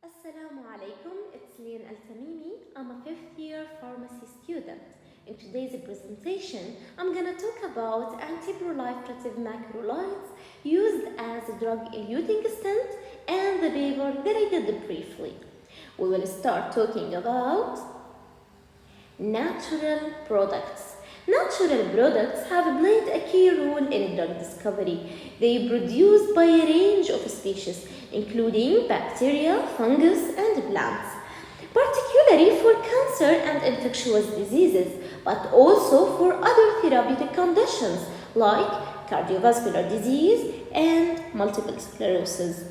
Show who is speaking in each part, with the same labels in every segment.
Speaker 1: Assalamu alaikum, it's Lian Al-Tamimi. I'm a fifth year pharmacy student. In today's presentation, I'm gonna talk about anti-proliferative macrolides used as a drug-eluting stent and the paper that I did briefly. We will start talking about natural products. Natural products have played a key role in drug discovery. They are produced by a range of species, including bacteria, fungus, and plants, particularly for cancer and infectious diseases, but also for other therapeutic conditions like cardiovascular disease and multiple sclerosis.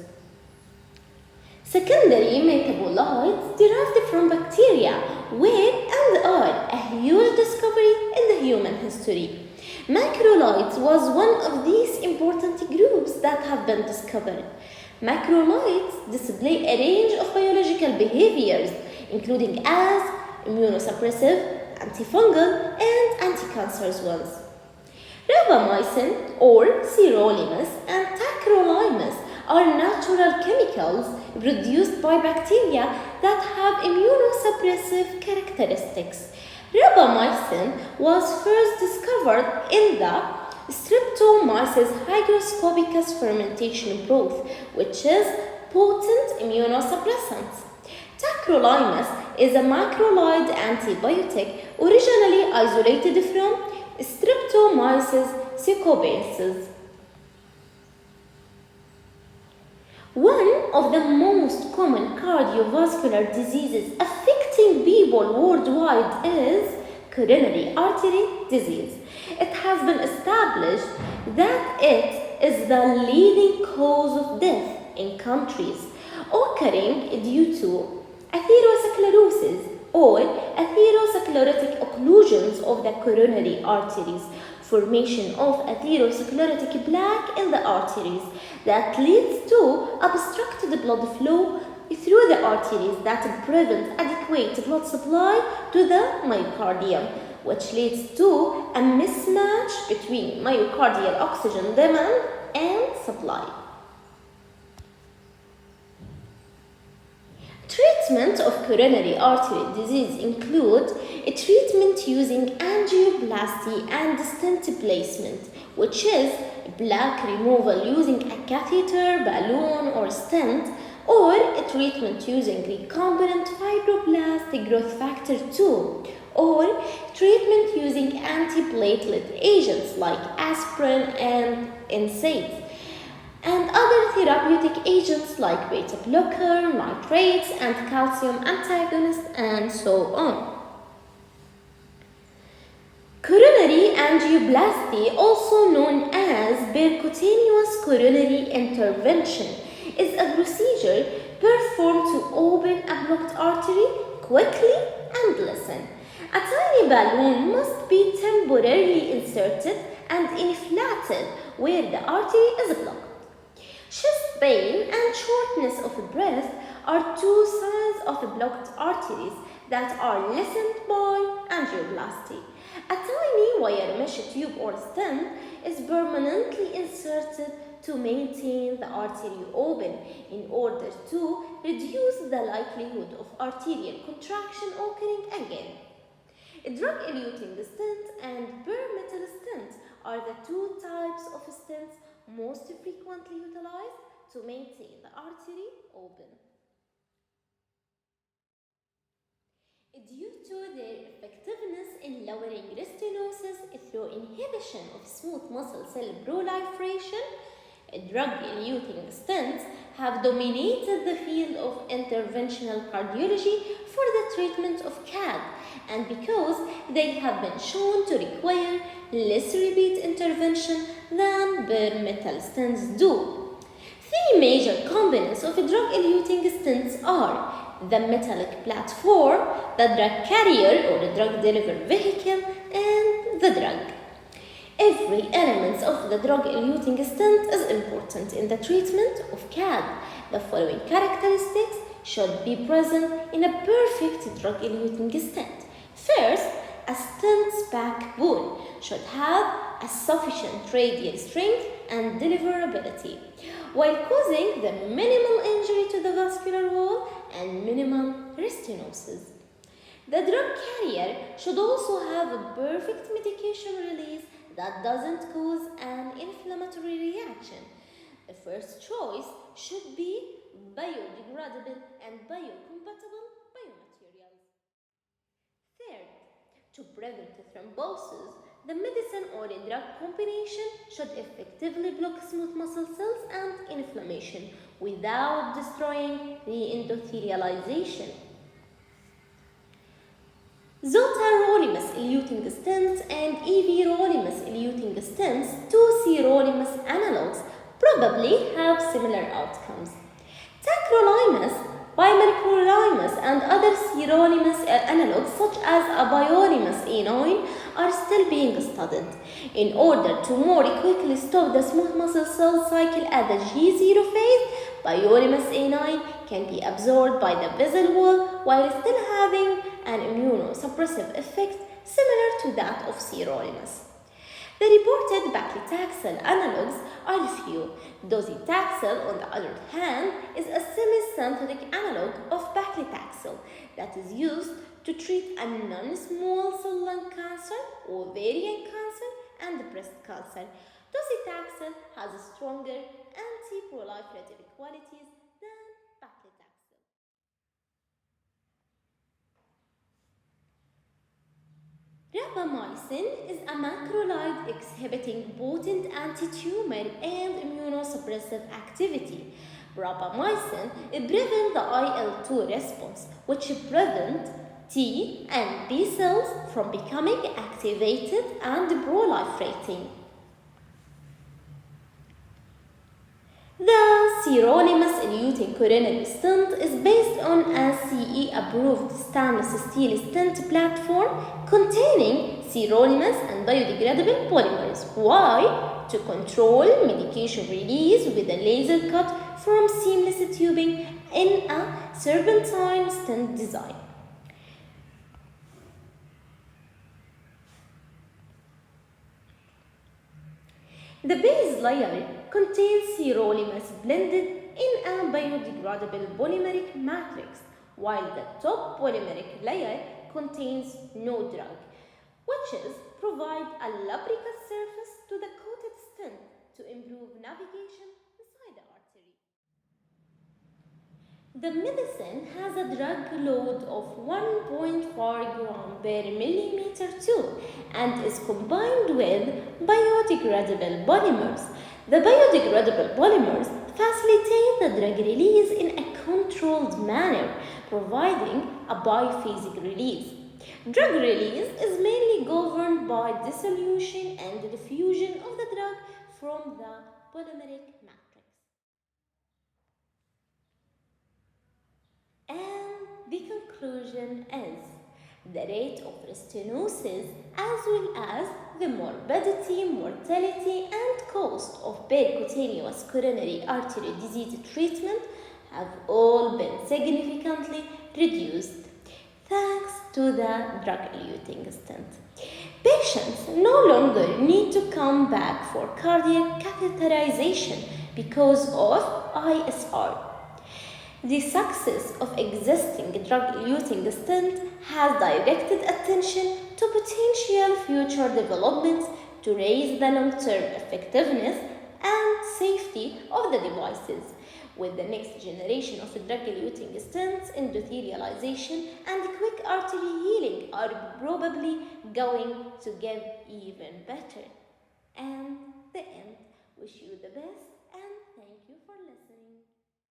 Speaker 1: Secondary metabolites derived from bacteria were and are a huge discovery in the human history. Macrolides was one of these important groups that have been discovered. Macrolides display a range of biological behaviors, including as immunosuppressive, antifungal, and anti-cancerous ones. Rapamycin or sirolimus and tacrolimus are natural chemicals produced by bacteria that have immunosuppressive characteristics. Rapamycin was first discovered in the Streptomyces hygroscopicus fermentation broth, which is potent immunosuppressant. Tacrolimus is a macrolide antibiotic originally isolated from Streptomyces cecobensis. One of the most common cardiovascular diseases affecting people worldwide is coronary artery disease. It has been established that it is the leading cause of death in countries, occurring due to atherosclerosis or atherosclerotic occlusions of the coronary arteries, formation of atherosclerotic plaque in the arteries that leads to obstructed blood flow through the arteries that prevent adequate blood supply to the myocardium, which leads to a mismatch between myocardial oxygen demand and supply. Treatment of coronary artery disease include a treatment using angioplasty and stent placement, which is plaque removal using a catheter, balloon, or stent, or a treatment using recombinant fibroblast growth factor 2, or treatment using antiplatelet agents like aspirin and NSAIDs, and other therapeutic agents like beta blocker, nitrates, and calcium antagonists, and so on. Coronary angioplasty, also known as percutaneous coronary intervention, is a procedure performed to open a blocked artery quickly and listen. A tiny balloon must be temporarily inserted and inflated where the artery is blocked. Chest pain and shortness of breath are two signs of blocked arteries that are lessened by angioplasty. A tiny wire mesh tube or stent is permanently inserted to maintain the artery open in order to reduce the likelihood of arterial contraction occurring again. Drug-eluting stents and bare metal stents are the two types of stents most frequently utilized to maintain the artery open. Due to their effectiveness in lowering restenosis through inhibition of smooth muscle cell proliferation, drug-eluting stents have dominated the field of interventional cardiology for the treatment of CAD, and because they have been shown to require less repeat intervention than bare metal stents do. Three major components of drug-eluting stents are the metallic platform, the drug carrier or the drug delivery vehicle, and the drug. Every element of the drug-eluting stent is important in the treatment of CAD. The following characteristics should be present in a perfect drug-eluting stent. First, a stent's backbone should have a sufficient radial strength and deliverability. While causing the minimal injury to the vascular wall, and minimal restenosis. The drug carrier should also have a perfect medication release that doesn't cause an inflammatory reaction. The first choice should be biodegradable and biocompatible biomaterials. Third, to prevent thrombosis, the medicine or a drug combination should effectively block smooth muscle cells and inflammation without destroying re-endothelialization. Zotarolimous eluting stents and everolimus eluting stents, two sirolimus analogues, probably have similar outcomes. Tacrolimus, bimacrolimus, and other sirolimus analogues such as abiolimus A9 are still being studied. In order to more quickly stop the smooth muscle cell cycle at the G0 phase, biolimus A9 can be absorbed by the vessel wall while still having an immunosuppressive effect similar to that of sirolimus. The reported paclitaxel analogues are few. Docetaxel, on the other hand, is a semi-synthetic analog of paclitaxel that is used to treat a non-small cell lung cancer, ovarian cancer, and breast cancer. Docetaxel has stronger anti-proliferative qualities than paclitaxel. Rapamycin is a macrolide exhibiting potent anti-tumor and immunosuppressive activity. Rapamycin prevents the IL-2 response, which prevents T and B cells from becoming activated and proliferating. The sirolimus eluting coronary stent is based on a CE-approved stainless steel stent platform containing sirolimus and biodegradable polymers. Why? To control medication release with a laser cut from seamless tubing in a serpentine stent design. The base layer contains sirolimus blended in a biodegradable polymeric matrix, while the top polymeric layer contains no drug, which is provide a lubricant surface to the coated stent to improve navigation inside the artery. The medicine has a drug load of 1.4 gram per millimeter tube and is combined with biodegradable polymers. The biodegradable polymers facilitate the drug release in a controlled manner, providing a biphasic release. Drug release is mainly governed by dissolution and diffusion of the drug from the polymeric matrix. And the conclusion is the rate of stenosis as well as the morbidity, mortality, and cost of percutaneous coronary artery disease treatment have all been significantly reduced thanks to the drug-eluting stent. Patients no longer need to come back for cardiac catheterization because of ISR. The success of existing drug-eluting stent has directed attention to potential future developments to raise the long-term effectiveness and safety of the devices. With the next generation of drug-eluting stents, endothelialization and quick artery healing are probably going to get even better. And the end. Wish you the best.